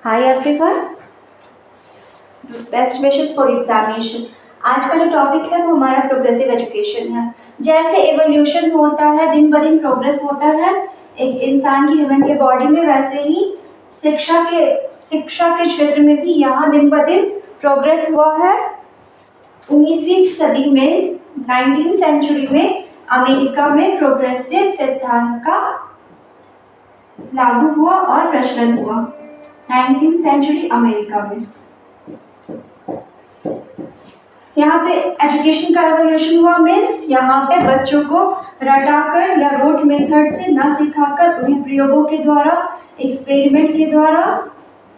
Hi everyone, best wishes for examination. आज का जो टॉपिक है वो हमारा प्रोग्रेसिव एजुकेशन है। जैसे एवोल्यूशन होता है, दिन ब दिन प्रोग्रेस होता है एक इंसान की ह्यूमन के बॉडी में, वैसे ही शिक्षा के क्षेत्र में भी यहाँ दिन ब दिन प्रोग्रेस हुआ है। 19वीं सदी में, 19th सेंचुरी में अमेरिका में प्रोग्रेसिव सिद्धांत का लागू हुआ और प्रचलन हुआ। 19th सेंचुरी अमेरिका में यहाँ पे एजुकेशन का एवोल्यूशन हुआ। मीन्स यहाँ पे बच्चों को रटाकर या रोट मेथड से ना सिखाकर उन्हें प्रयोगों के द्वारा, एक्सपेरिमेंट के द्वारा,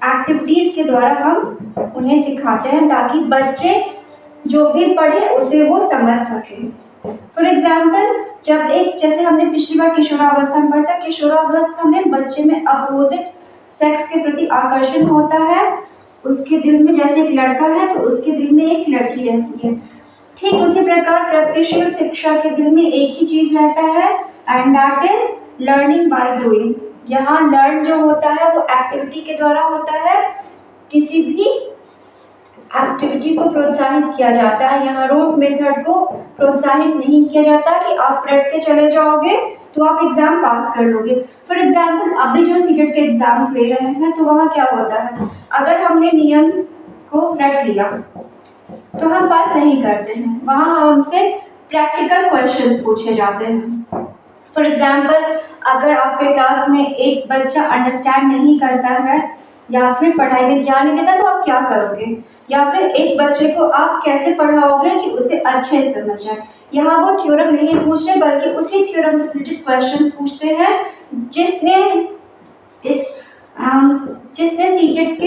एक्टिविटीज के द्वारा हम उन्हें सिखाते हैं ताकि बच्चे जो भी पढ़े उसे वो समझ सके। फॉर एग्जाम्पल, जैसे हमने पिछली बार किशोरावस्था में पढ़ा, किशोरावस्था में बच्चे में अपोजिट सेक्स के प्रति आकर्षण होता है। उसके दिल में जैसे एक लड़का है तो उसके दिल में एक लड़की रहती है। ठीक उसी प्रकार प्रगतिशील शिक्षा के दिल में एक ही चीज रहता है, and that is learning by doing. यहाँ लर्न जो होता है वो एक्टिविटी के द्वारा होता है। किसी भी एक्टिविटी को प्रोत्साहित किया जाता है। यहाँ रोट मेथड को प्रोत्साहित नहीं किया जाता कि आप रट के चले जाओगे तो आप एग्जाम पास कर लोगे। फॉर एग्जाम्पल, अभी जो सीटेट के एग्जाम्स ले रहे हैं तो वहाँ क्या होता है, अगर हमने नियम को रट लिया तो हम पास नहीं करते हैं। वहाँ हमसे प्रैक्टिकल क्वेश्चंस पूछे जाते हैं। फॉर एग्जाम्पल, अगर आपके क्लास में एक बच्चा अंडरस्टैंड नहीं करता है या फिर पढ़ाई में ध्यान नहीं देता तो आप क्या करोगे, या फिर एक बच्चे को आप कैसे पढ़ाओगे कि उसे अच्छे से समझ आए। यहाँ वो थ्योरम नहीं पूछ रहे बल्कि उसी थ्योरम से रिलेटेड क्वेश्चंस पूछते हैं। जिसने सीटेट के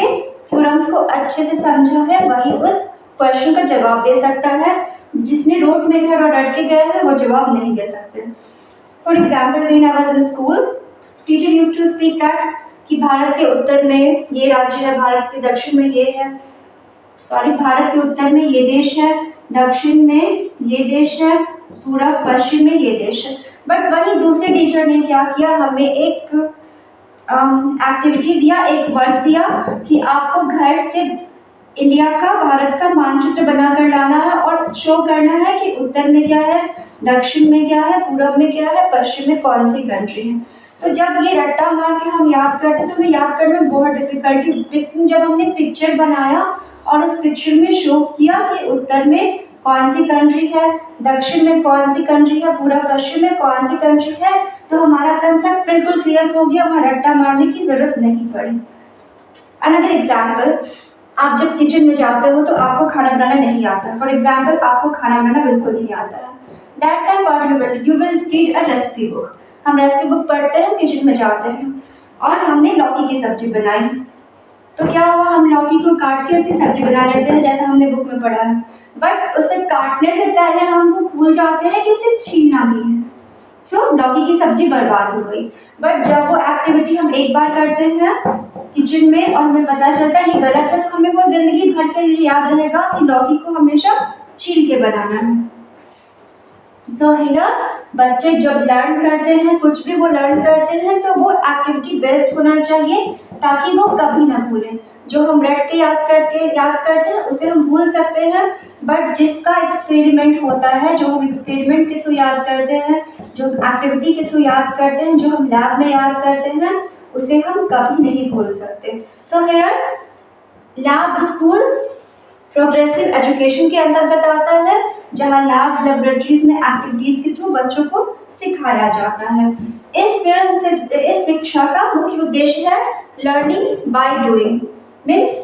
थ्योरम्स को अच्छे से समझा है वही उस क्वेश्चन का जवाब दे सकता है। जिसने रोट मेथड और रट के गए हैं वो जवाब नहीं दे सकते। For example, when I was in school, teacher used to speak that कि भारत के उत्तर में ये राज्य है, भारत के दक्षिण में ये है, भारत के उत्तर में ये देश है, दक्षिण में ये देश है, पूरब पश्चिम में ये देश है। बट वही दूसरे टीचर ने क्या किया, हमें एक एक्टिविटी दिया, एक वर्क दिया कि आपको घर से इंडिया का, भारत का मानचित्र बनाकर लाना है और शो करना है कि उत्तर में क्या है, दक्षिण में क्या है, पूरब में क्या है, पश्चिम में कौन सी कंट्री है। तो जब ये रट्टा मार के हम याद करते तो हमें याद करने में बहुत डिफिकल्टी। लेकिन जब हमने पिक्चर बनाया और उस पिक्चर में शो किया कि उत्तर में कौन सी कंट्री है, दक्षिण में कौन सी कंट्री है, पूरा पश्चिम में कौन सी कंट्री है, तो हमारा कंसेप्ट बिल्कुल क्लियर हो गया, हमें रट्टा मारने की जरूरत नहीं पड़ी। अनदर एग्जाम्पल, आप जब किचन में जाते हो तो आपको खाना बनाना नहीं आता। फॉर एग्जाम्पल, आपको खाना बनाना बिल्कुल नहीं आता है। That time what you will read a recipe book. हम रेसिपी बुक पढ़ते हैं, किचन में जाते हैं और हमने लौकी की सब्जी बनाई। तो क्या हुआ, हम लौकी को काट के उसकी सब्जी बना लेते हैं जैसा हमने बुक में पढ़ा है। बट उसे काटने से पहले हम वो भूल जाते हैं कि उसे छीलना भी है। सो लौकी की सब्जी बर्बाद हो गई। बट जब वो एक्टिविटी हम एक बार करते हैं किचन में और हमें पता चलता है ये गलत है, तो हमें वो जिंदगी भर के लिए याद रहेगा कि लौकी को हमेशा छील के बनाना है। तो बच्चे जब लर्न करते हैं, कुछ भी वो लर्न करते हैं तो वो एक्टिविटी बेस्ड होना चाहिए ताकि वो कभी ना भूलें। जो हम रट के याद करते हैं उसे हम भूल सकते हैं, बट जिसका एक्सपेरिमेंट होता है, जो हम एक्सपेरिमेंट के थ्रू याद करते हैं, जो एक्टिविटी के थ्रू याद करते हैं, जो हम लैब में याद करते हैं, उसे हम कभी नहीं भूल सकते। So here lab school progressive education के अंतर्गत आता है, जहां लैब लेबोरेटरीज में एक्टिविटीज के थ्रू बच्चों को सिखाया जाता है। इस शिक्षा का मुख्य उद्देश्य है लर्निंग बाय डूइंग। मीन्स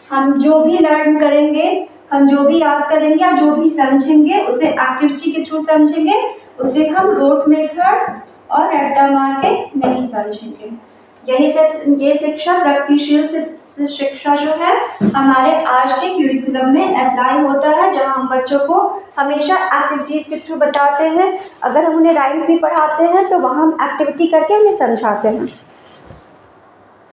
हम जो भी लर्न करेंगे, हम जो भी याद करेंगे या जो भी समझेंगे उसे एक्टिविटी के थ्रू समझेंगे, उसे हम रोट मेथड और रट्टा मार के नहीं समझेंगे। ये शिक्षा प्रगतिशील शिक्षा जो है हमारे आज के क्यूरिकुलम में अप्लाई होता है, जहां हम बच्चों को हमेशा एक्टिविटीज के थ्रू बताते हैं। अगर हम उन्हें राइम्स भी पढ़ाते हैं तो वहाँ हम एक्टिविटी करके उन्हें समझाते हैं।